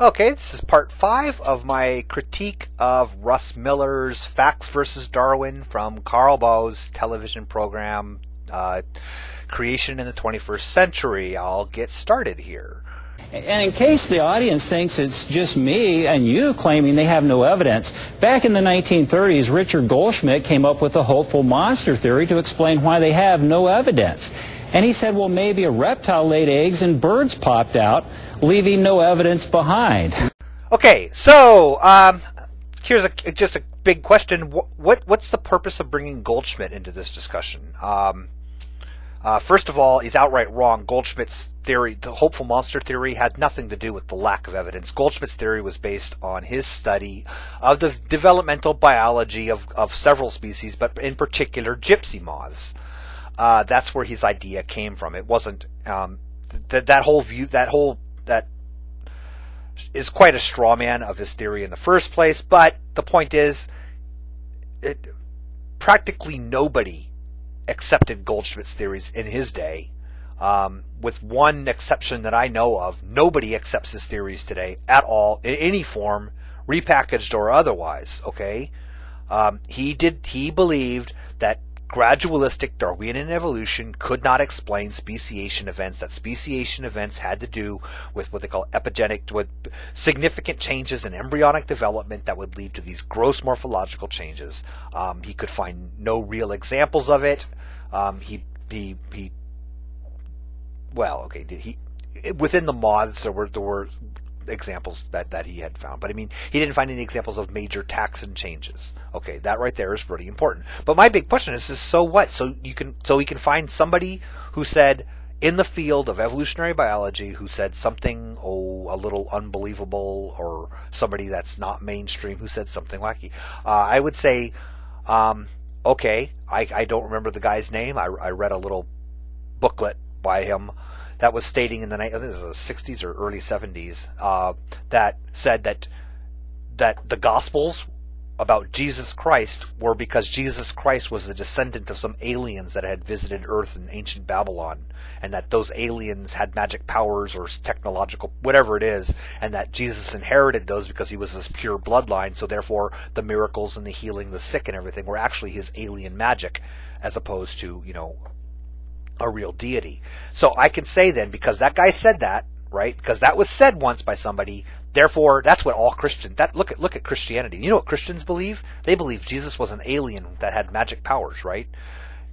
Okay, this is part 5 of my critique of Russ Miller's Facts versus Darwin from Carl Baugh's television program, Creation in the 21st Century. I'll get started here. And in case the audience thinks it's just me and you claiming they have no evidence, back in the 1930s, Richard Goldschmidt came up with the hopeful monster theory to explain why they have no evidence. And he said, well, maybe a reptile laid eggs and birds popped out, leaving no evidence behind. Okay, so here's just a big question. What's the purpose of bringing Goldschmidt into this discussion? First of all, he's outright wrong. Goldschmidt's theory, the hopeful monster theory, had nothing to do with the lack of evidence. Goldschmidt's theory was based on his study of the developmental biology of several species, but in particular gypsy moths. That's where his idea came from. It wasn't that is quite a straw man of his theory in the first place. But the point is, practically nobody accepted Goldschmidt's theories in his day. With one exception that I know of, nobody accepts his theories today at all, in any form, repackaged or otherwise. Okay, he believed that gradualistic Darwinian evolution could not explain speciation events, that speciation events had to do with what they call epigenetic, with significant changes in embryonic development that would lead to these gross morphological changes. He could find no real examples of it. Within the moths there were examples that he had found, but I mean, he didn't find any examples of major taxon changes. Okay, that right there is pretty important. But my big question is so what? So he can find somebody who said in the field of evolutionary biology who said something a little unbelievable, or somebody that's not mainstream who said something wacky. I would say, okay, I don't remember the guy's name. I read a little booklet by him that was stating in the 60s or early 70s that said that the Gospels about Jesus Christ were because Jesus Christ was a descendant of some aliens that had visited Earth in ancient Babylon, and that those aliens had magic powers or technological whatever it is, and that Jesus inherited those because he was this pure bloodline, so therefore the miracles and the healing the sick and everything were actually his alien magic, as opposed to, a real deity. So I can say then, because that guy said that, right? Because that was said once by somebody, therefore that's what all Christians, look at Christianity. You know what Christians believe? They believe Jesus was an alien that had magic powers, right?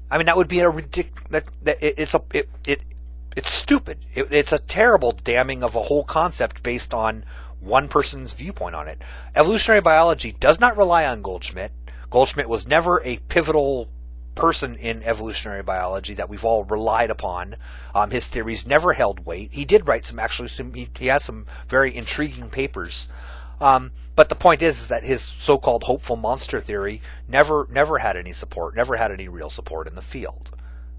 I mean, that would be it's stupid. It's a terrible damning of a whole concept based on one person's viewpoint on it. Evolutionary biology does not rely on Goldschmidt. Goldschmidt was never a pivotal person in evolutionary biology that we've all relied upon. His theories never held weight. He did write he has some very intriguing papers. But the point is that his so-called hopeful monster theory never had any support, never had any real support in the field.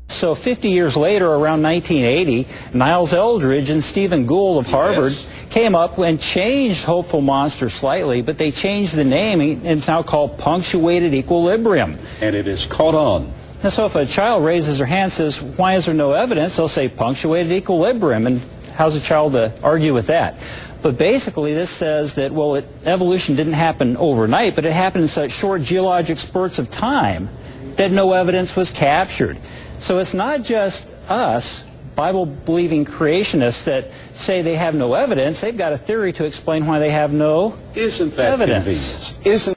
So 50 years later, around 1980, Niles Eldredge and Stephen Gould of Harvard came up and changed hopeful monster slightly, but they changed the name, and it's now called punctuated equilibrium. And it is caught on. And so if a child raises their hand and says, why is there no evidence, they'll say punctuated equilibrium. And how's a child to argue with that? But basically this says that, well, evolution didn't happen overnight, but it happened in such short geologic spurts of time that no evidence was captured. So it's not just us, Bible-believing creationists, that say they have no evidence. They've got a theory to explain why they have no Isn't that evidence. Isn't...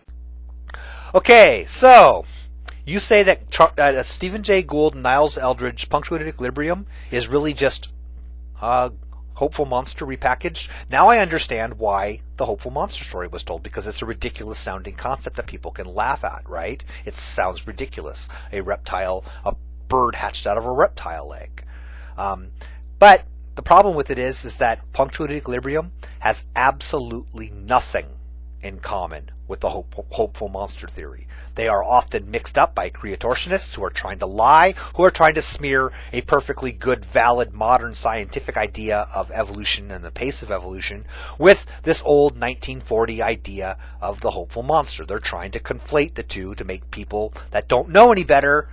Okay, so you say that Stephen Jay Gould and Niles Eldredge punctuated equilibrium is really just hopeful monster repackaged. Now I understand why the hopeful monster story was told, because it's a ridiculous sounding concept that people can laugh at, right? It sounds ridiculous. A bird hatched out of a reptile egg. But the problem with it is that punctuated equilibrium has absolutely nothing in common with the hopeful monster theory. They are often mixed up by creatortionists who are trying to lie, who are trying to smear a perfectly good, valid, modern scientific idea of evolution and the pace of evolution with this old 1940 idea of the hopeful monster. They're trying to conflate the two to make people that don't know any better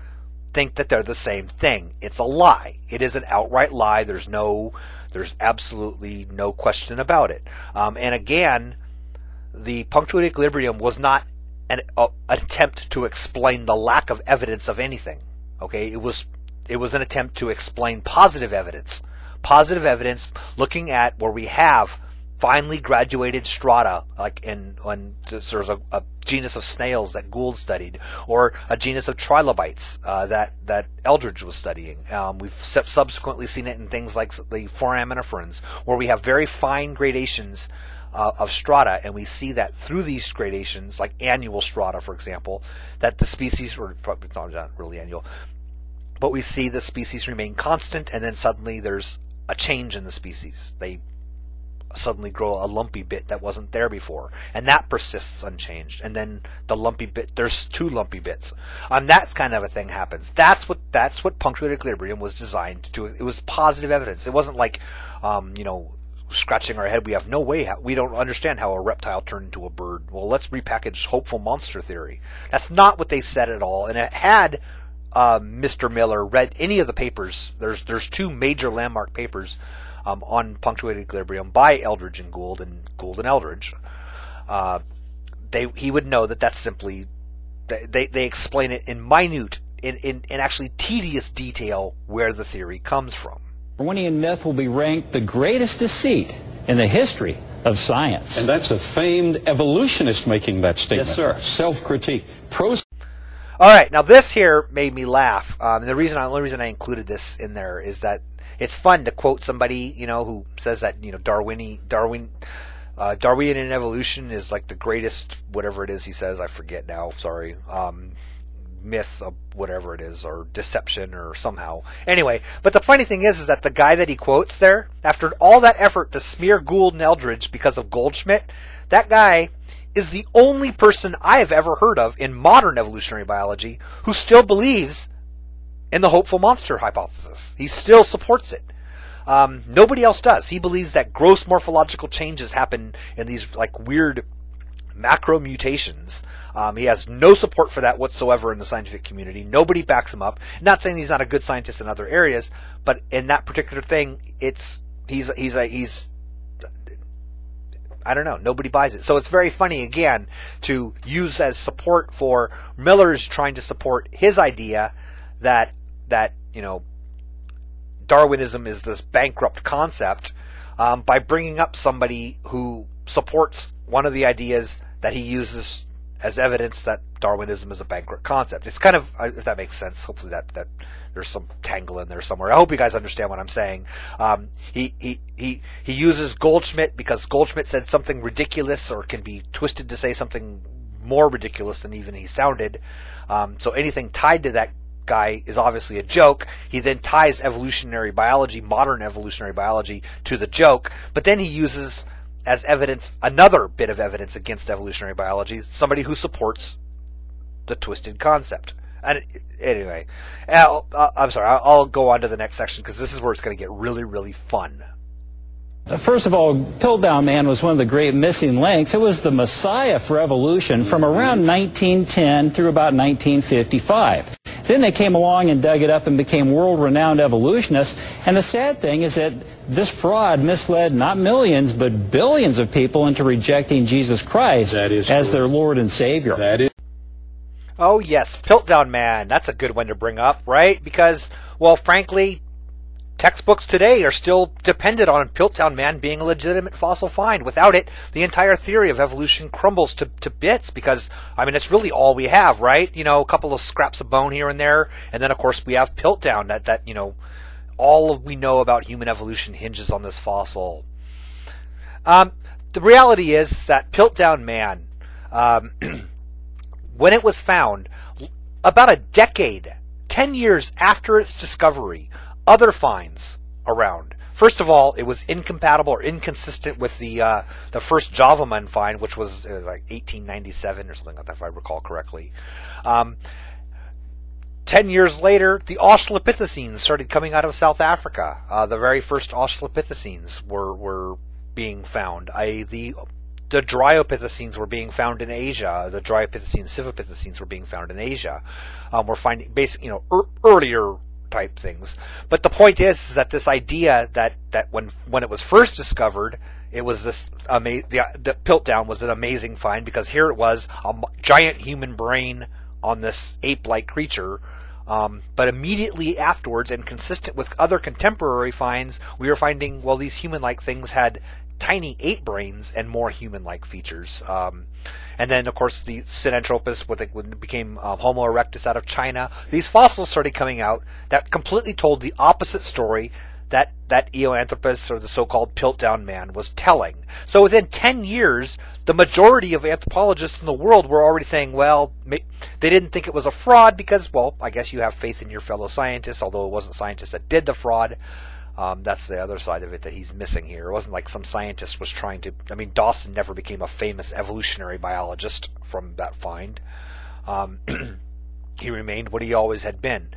think that they're the same thing. It's a lie. It is an outright lie. There's absolutely no question about it. And again, the punctuated equilibrium was not an attempt to explain the lack of evidence of anything. Okay, it was an attempt to explain positive evidence. Positive evidence looking at where we have finely graduated strata, like when there's a genus of snails that Gould studied, or a genus of trilobites that Eldridge was studying. We've subsequently seen it in things like the foraminiferans, where we have very fine gradations of strata, and we see that through these gradations, like annual strata, for example, that the species, or probably not really annual, but we see the species remain constant, and then suddenly there's a change in the species. They suddenly grow a lumpy bit that wasn't there before, and that persists unchanged. And then the lumpy bit, there's two lumpy bits. That's kind of a thing happens. That's what punctuated equilibrium was designed to do. It was positive evidence. It wasn't like, scratching our head. We have no way. We don't understand how a reptile turned into a bird. Well, let's repackage hopeful monster theory. That's not what they said at all. And it had Mr. Miller read any of the papers. There's two major landmark papers on punctuated equilibrium by Eldridge and Gould and Eldridge. He would know that that's simply they explain it in minute, in actually tedious detail where the theory comes from. Darwinian myth will be ranked the greatest deceit in the history of science. And that's a famed evolutionist making that statement. Yes, sir. Self-critique. All right, now this here made me laugh. And the only reason I included this in there is that it's fun to quote somebody, who says that, Darwinian evolution is like the greatest, whatever it is he says, I forget now, sorry, myth of whatever it is, or deception, or somehow. Anyway, but the funny thing is that the guy that he quotes there, after all that effort to smear Gould and Eldridge because of Goldschmidt, that guy is the only person I have ever heard of in modern evolutionary biology who still believes in the hopeful monster hypothesis. He still supports it. Nobody else does. He believes that gross morphological changes happen in these like weird macro mutations. He has no support for that whatsoever in the scientific community. Nobody backs him up. Not saying he's not a good scientist in other areas, but in that particular thing, he's I don't know. Nobody buys it. So it's very funny, again, to use as support for Miller's trying to support his idea that Darwinism is this bankrupt concept, by bringing up somebody who supports one of the ideas that he uses as evidence that Darwinism is a bankrupt concept. It's kind of, if that makes sense, hopefully that there's some tangle in there somewhere. I hope you guys understand what I'm saying. He uses Goldschmidt because Goldschmidt said something ridiculous, or can be twisted to say something more ridiculous than even he sounded. So anything tied to that guy is obviously a joke. He then ties evolutionary biology, modern evolutionary biology, to the joke, but then he uses as evidence another bit of evidence against evolutionary biology, somebody who supports the twisted concept. And anyway, I'm sorry, I'll go on to the next section because this is where it's going to get really, really fun. First of all, Piltdown Man was one of the great missing links. It was the messiah for evolution from around 1910 through about 1955. Then they came along and dug it up and became world-renowned evolutionists. And the sad thing is that this fraud misled not millions, but billions of people into rejecting Jesus Christ as their Lord and Savior. Oh, yes, Piltdown Man. That's a good one to bring up, right? Because, well, frankly, textbooks today are still dependent on Piltdown Man being a legitimate fossil find. Without it, the entire theory of evolution crumbles to bits because, I mean, it's really all we have, right? A couple of scraps of bone here and there, and then, of course, we have Piltdown. That all we know about human evolution hinges on this fossil. The reality is that Piltdown Man, when it was found, about a decade, 10 years after its discovery, other finds around. First of all, it was incompatible or inconsistent with the first Javaman find, which was like 1897 or something like that, if I recall correctly. 10 years later, the Australopithecines started coming out of South Africa. The very first Australopithecines were being found. The the Dryopithecines were being found in Asia. The Dryopithecines, Civilipithecines were being found in Asia. We're finding earlier type things. But the point is that this idea that when it was first discovered, it was this the Piltdown was an amazing find, because here it was, a giant human brain on this ape-like creature. But immediately afterwards, and consistent with other contemporary finds, we were finding, well, these human-like things had tiny ape brains and more human-like features. And then, of course, the Sinanthropus, what became Homo erectus out of China. These fossils started coming out that completely told the opposite story that Eoanthropus, or the so-called Piltdown man, was telling. So within 10 years, the majority of anthropologists in the world were already saying, well, they didn't think it was a fraud because, well, I guess you have faith in your fellow scientists, although it wasn't scientists that did the fraud. That's the other side of it that he's missing here. It wasn't like some scientist was trying to... I mean, Dawson never became a famous evolutionary biologist from that find. He remained what he always had been.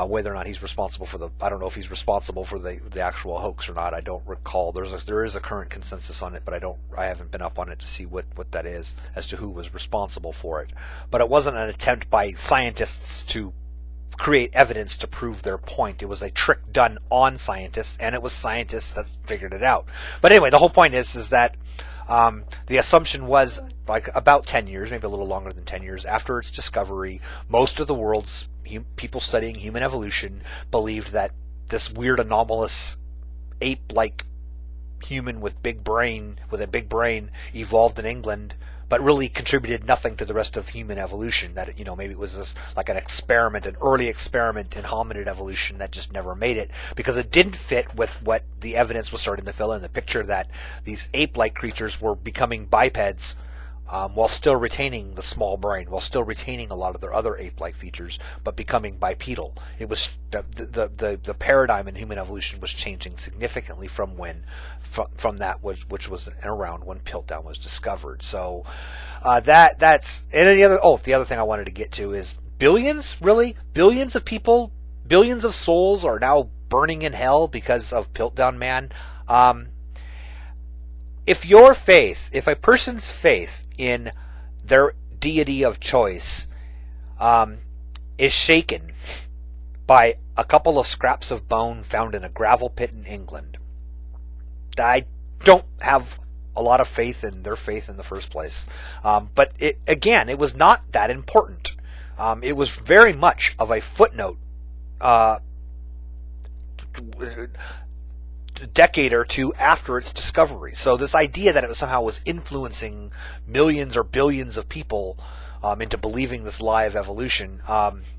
Whether or not he's responsible for I don't know if he's responsible for the actual hoax or not. I don't recall. There is a current consensus on it, but I haven't been up on it to see what that is, as to who was responsible for it. But it wasn't an attempt by scientists to create evidence to prove their point. It was a trick done on scientists, and it was scientists that figured it out. But anyway, the whole point is that the assumption was, like, about 10 years, maybe a little longer than 10 years after its discovery, most of the world's people studying human evolution believed that this weird anomalous ape-like human with a big brain evolved in England, but really contributed nothing to the rest of human evolution. That, maybe it was this, like an early experiment in hominid evolution that just never made it, because it didn't fit with what the evidence was starting to fill in, the picture that these ape-like creatures were becoming bipeds, while still retaining the small brain, while still retaining a lot of their other ape-like features, but becoming bipedal. It was the paradigm in human evolution was changing significantly from that which was around when Piltdown was discovered. So that's and the other thing I wanted to get to is billions of people, billions of souls are now burning in hell because of Piltdown man. If a person's faith in their deity of choice is shaken by a couple of scraps of bone found in a gravel pit in England, I don't have a lot of faith in their faith in the first place. But it was not that important. It was very much of a footnote decade or two after its discovery. So this idea that it somehow was influencing millions or billions of people into believing this lie of evolution.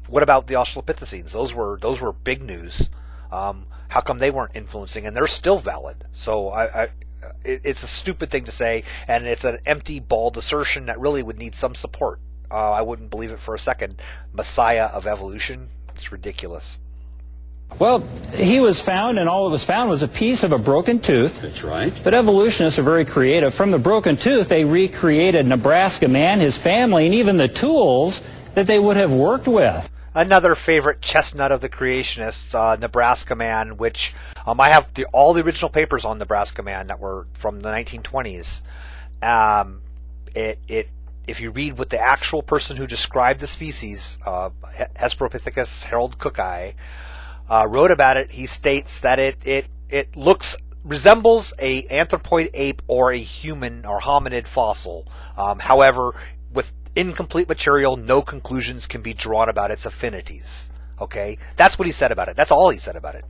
What about the Australopithecines? Those were big news. How come they weren't influencing? And they're still valid. So it's a stupid thing to say, and it's an empty, bald assertion that really would need some support. I wouldn't believe it for a second. Messiah of evolution? It's ridiculous. Well, he was found, and all that was found was a piece of a broken tooth. That's right. But evolutionists are very creative. From the broken tooth, they recreated Nebraska man, his family, and even the tools that they would have worked with. Another favorite chestnut of the creationists, Nebraska man, which I have all the original papers on Nebraska man that were from the 1920s. If you read what the actual person who described the species, Hesperopithecus Harold Cookeye, wrote about it, he states that it resembles a anthropoid ape or a human or hominid fossil. However, with incomplete material, no conclusions can be drawn about its affinities. Okay, that's what he said about it. That's all he said about it.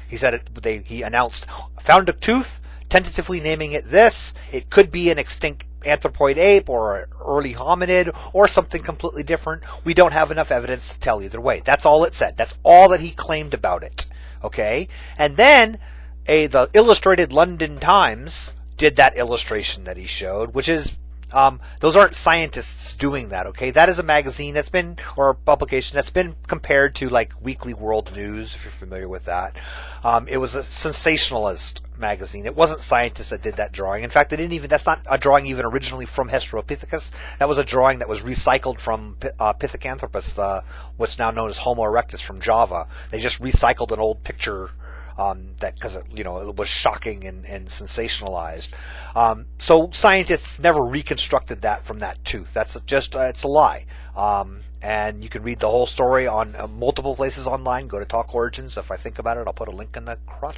He said he announced, found a tooth, tentatively naming it this. It could be an extinct anthropoid ape or an early hominid or something completely different. We don't have enough evidence to tell either way. That's all it said. That's all that he claimed about it. Okay? And then the Illustrated London Times did that illustration that he showed, which is those aren't scientists doing that, okay? That is a magazine or a publication that's been compared to like Weekly World News, if you're familiar with that. It was a sensationalist magazine. It wasn't scientists that did that drawing. In fact, that's not a drawing even originally from Hesperopithecus. That was a drawing that was recycled from Pithecanthropus, what's now known as Homo erectus from Java. They just recycled an old picture that because it was shocking and sensationalized. So scientists never reconstructed that from that tooth. That's just it's a lie. And you can read the whole story on multiple places online. Go to Talk Origins. If I think about it, I'll put a link in the crotch